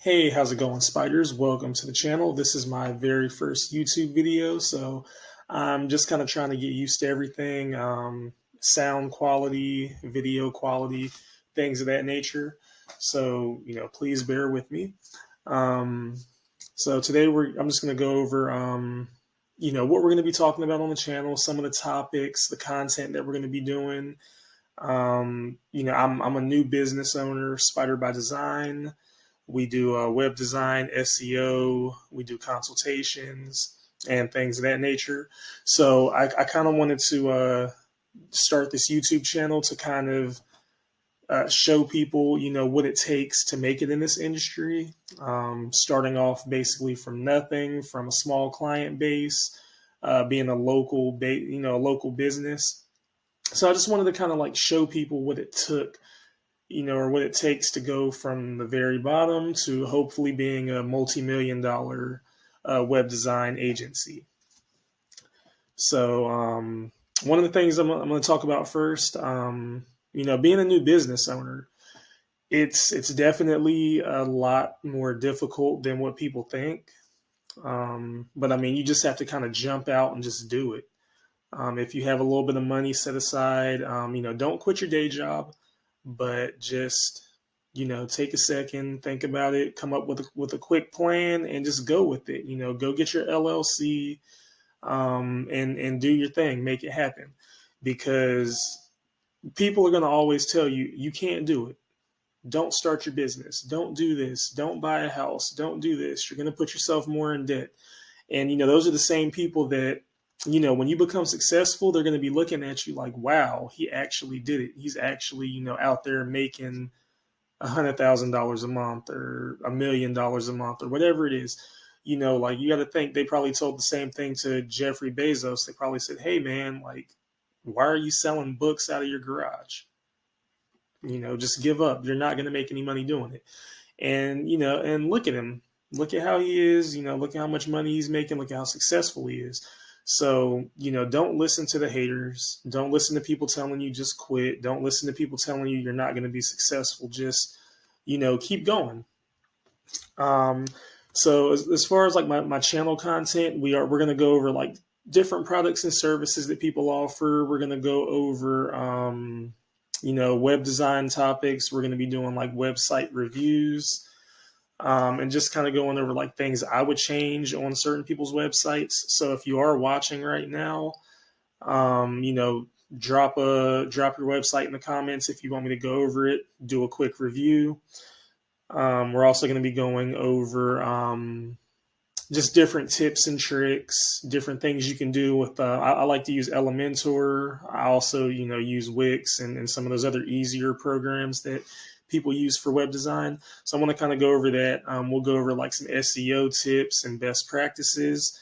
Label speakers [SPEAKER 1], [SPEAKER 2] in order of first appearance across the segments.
[SPEAKER 1] Hey, how's it going, Spiders? Welcome to the channel. This is my very first YouTube video, so I'm just kind of trying to get used to everything, sound quality, video quality, things of that nature. So, please bear with me. Um, so today I'm just going to go over, what we're going to be talking about on the channel, some of the topics, the content that we're going to be doing. I'm a new business owner, Spyder by Design. We do web design, SEO, we do consultations and things of that nature. So I kind of wanted to start this YouTube channel to kind of show people, what it takes to make it in this industry. Starting off basically from nothing, from a small client base, being a a local business. So I just wanted to kind of like show people what it took, or what it takes to go from the very bottom to hopefully being a multi-million dollar web design agency. So, one of the things I'm going to talk about first, being a new business owner, it's definitely a lot more difficult than what people think. But I mean, you just have to kind of jump out and just do it. If you have a little bit of money set aside, don't quit your day job, but just take a second, think about it, come up with a quick plan, and just go with it. Go get your LLC, and do your thing, make it happen, because people are going to always tell you you can't do it. Don't start your business. Don't do this. Don't buy a house. Don't do this. You're going to put yourself more in debt. And those are the same people that when you become successful, they're going to be looking at you like, wow, he actually did it. He's actually out there making $100,000 a month or $1 million a month or whatever it is. Like, you got to think they probably told the same thing to Jeffrey Bezos. They probably said, hey man, like, why are you selling books out of your garage? Just give up. You're not going to make any money doing it. And and look at him. Look at how he is. Look at how much money he's making. Look at how successful he is. So, don't listen to the haters. Don't listen to people telling you just quit. Don't listen to people telling you you're not going to be successful. Just, keep going. Um, so as far as like my channel content, we're going to go over like different products and services that people offer. We're going to go over, web design topics. We're going to be doing like website reviews, and just kind of going over like things I would change on certain people's websites. So if you are watching right now, drop your website in the comments if you want me to go over it, do a quick review. We're also going to be going over just different tips and tricks, different things you can do with. I like to use Elementor. I also, use Wix and some of those other easier programs that people use for web design. So I want to kind of go over that. We'll go over like some SEO tips and best practices.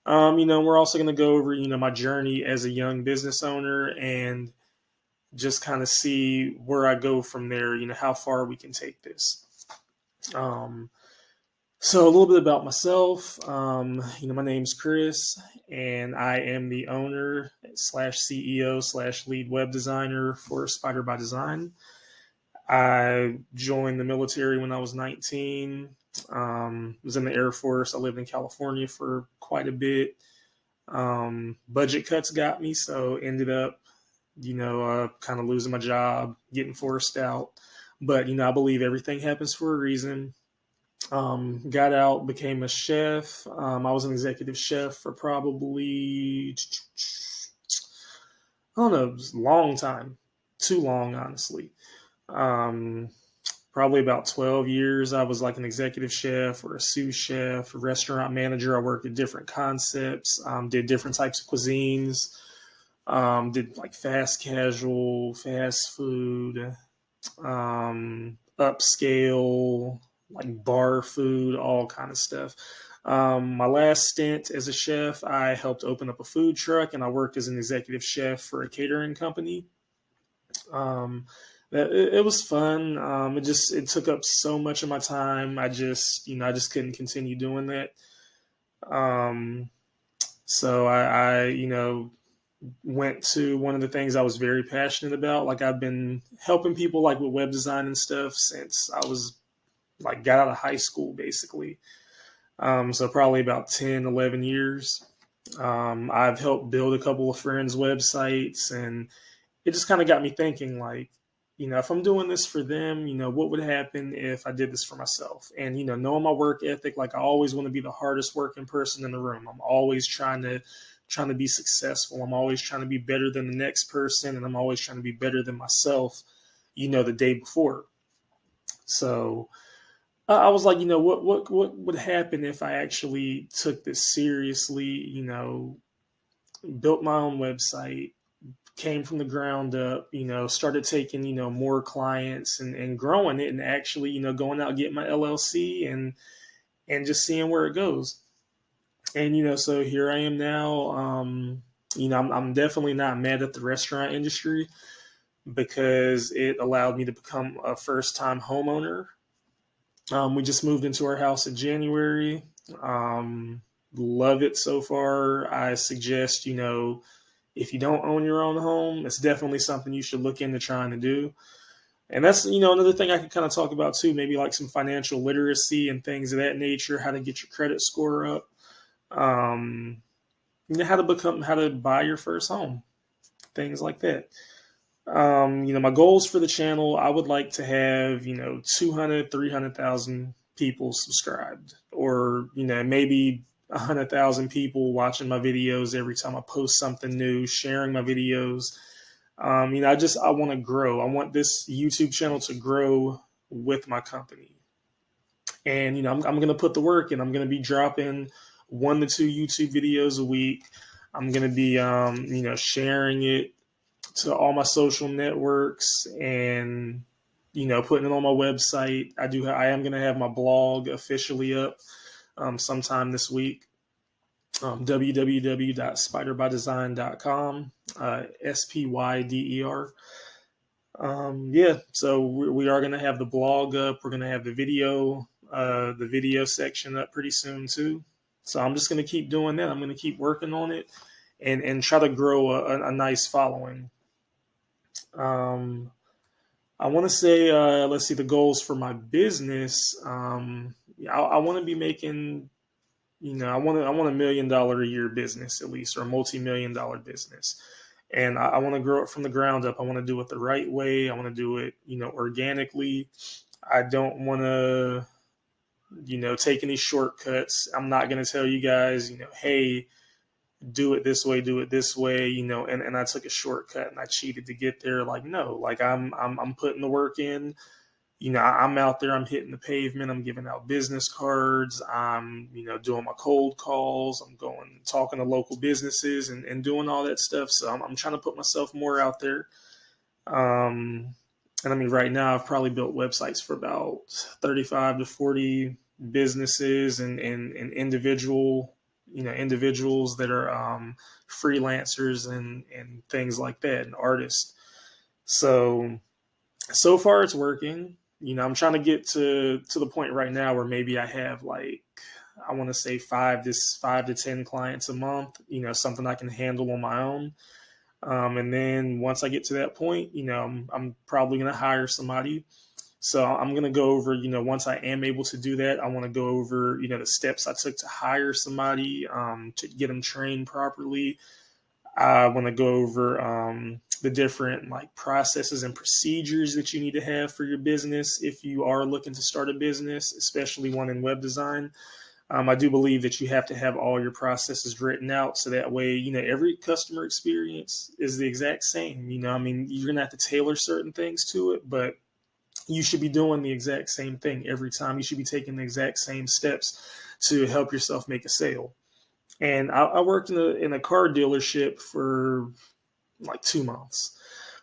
[SPEAKER 1] We're also going to go over, my journey as a young business owner and just kind of see where I go from there, how far we can take this. So a little bit about myself. My name's Chris, and I am the owner slash CEO slash lead web designer for Spyder by Design. I joined the military when I was 19. Was in the Air Force. I lived in California for quite a bit. Budget cuts got me, so ended up, kind of losing my job, getting forced out. But, I believe everything happens for a reason. Got out, became a chef. I was an executive chef for probably, I don't know, it was a long time. Too long, honestly. Um, Probably about 12 years. I was like an executive chef or a sous chef, a restaurant manager. I worked at different concepts, did different types of cuisines, did like fast casual, fast food, upscale, like bar food, all kind of stuff. My last stint as a chef, I helped open up a food truck, and I worked as an executive chef for a catering company. Um, it was fun. It took up so much of my time. I just couldn't continue doing that. Um, so I went to one of the things I was very passionate about. Like, I've been helping people like with web design and stuff since I was like got out of high school basically. So probably about 10, 11 years. I've helped build a couple of friends' websites, and it just kind of got me thinking, like, if I'm doing this for them, what would happen if I did this for myself? And, knowing my work ethic, like I always want to be the hardest working person in the room. I'm always trying to be successful. I'm always trying to be better than the next person, and I'm always trying to be better than myself, the day before. So I was like, what would happen if I actually took this seriously, built my own website, came from the ground up, started taking, more clients and growing it, and actually, going out, getting my LLC and just seeing where it goes. And, so here I am now. I'm definitely not mad at the restaurant industry because it allowed me to become a first time homeowner. We just moved into our house in January. Love it so far. I suggest, if you don't own your own home, it's definitely something you should look into trying to do. And that's, another thing I could kind of talk about too, maybe like some financial literacy and things of that nature, how to get your credit score up, how to buy your first home, things like that. My goals for the channel, I would like to have, 200, 300,000 people subscribed, or, maybe 100,000 people watching my videos every time I post something new, sharing my videos. I want to grow. I want this YouTube channel to grow with my company. And, I'm going to put the work in. I'm going to be dropping 1 to 2 YouTube videos a week. I'm going to be, sharing it to all my social networks and, putting it on my website. I am going to have my blog officially up sometime this week. www.spyderbydesign.com, SPYDER. Yeah, so we are going to have the blog up. We're going to have the video section up pretty soon too. So I'm just going to keep doing that. I'm going to keep working on it and try to grow a nice following. I want to say, let's see, the goals for my business. I want to be making, I want $1 million a year business at least, or a multi-million-dollar business. And I want to grow it from the ground up. I want to do it the right way. I want to do it, organically. I don't want to, take any shortcuts. I'm not going to tell you guys, hey, do it this way, and I took a shortcut and I cheated to get there. Like, no, like I'm putting the work in. I'm out there, I'm hitting the pavement, I'm giving out business cards, I'm, doing my cold calls, I'm going talking to local businesses and doing all that stuff. So I'm trying to put myself more out there. And I mean, right now I've probably built websites for about 35 to 40 businesses and individuals that are freelancers and things like that, and artists. So far it's working. I'm trying to get to the point right now where maybe I have, like, I want to say 5 to 10 clients a month, something I can handle on my own. And then once I get to that point, I'm probably going to hire somebody. So I'm going to go over, once I am able to do that, I want to go over, the steps I took to hire somebody, to get them trained properly. I want to go over the different, like, processes and procedures that you need to have for your business if you are looking to start a business, especially one in web design. I do believe that you have to have all your processes written out, so that way, every customer experience is the exact same. I mean, you're going to have to tailor certain things to it, but you should be doing the exact same thing every time. You should be taking the exact same steps to help yourself make a sale. And I worked in a car dealership for like 2 months.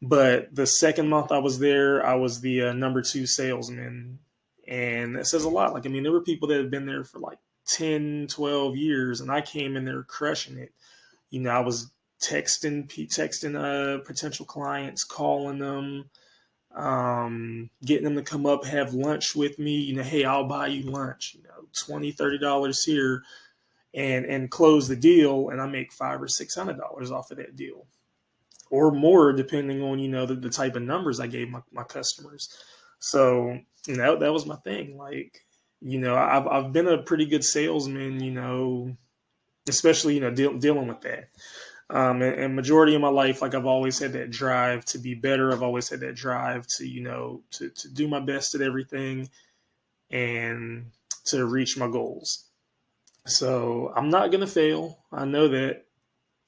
[SPEAKER 1] But the second month I was there, I was the number 2 salesman. And that says a lot. Like, I mean, there were people that had been there for like 10, 12 years, and I came in there crushing it. I was texting potential clients, calling them, getting them to come up, have lunch with me. Hey, I'll buy you lunch, $20, $30 here, and close the deal, and I make $500 or $600 off of that deal, or more, depending on the type of numbers I gave my customers. So And that was my thing. Like, I've been a pretty good salesman, especially, dealing with that. And majority of my life, like I've always had that drive to be better. I've always had that drive to, to do my best at everything and to reach my goals. So I'm not gonna fail. I know that.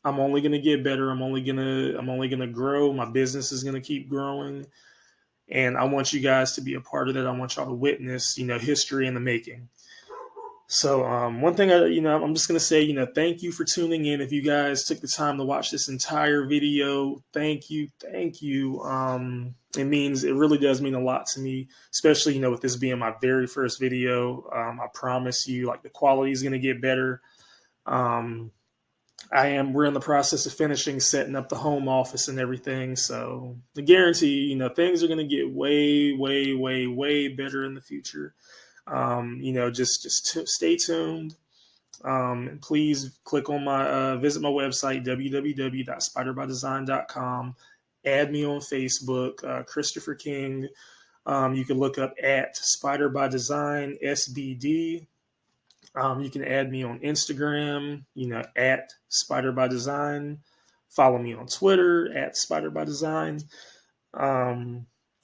[SPEAKER 1] I'm only gonna get better. I'm only gonna grow. My business is gonna keep growing. And I want you guys to be a part of that. I want y'all to witness, history in the making. So one thing I'm just gonna say, thank you for tuning in. If you guys took the time to watch this entire video, thank you, thank you. It really does mean a lot to me, especially with this being my very first video. I promise you, like the quality is gonna get better. Um, we're in the process of finishing setting up the home office and everything. So I guarantee, things are gonna get way, way, way, way better in the future. Just stay tuned. And please click on visit my website, www.spyderbydesign.com. Add me on Facebook, Christopher King. You can look up at Spyder by Design, SBD. You can add me on Instagram, at Spyder by Design. Follow me on Twitter at Spyder by Design.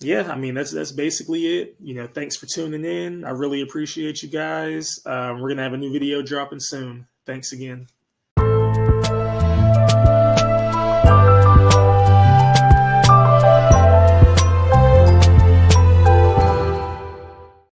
[SPEAKER 1] Yeah, that's basically it. Thanks for tuning in. I really appreciate you guys. We're gonna have a new video dropping soon. Thanks again.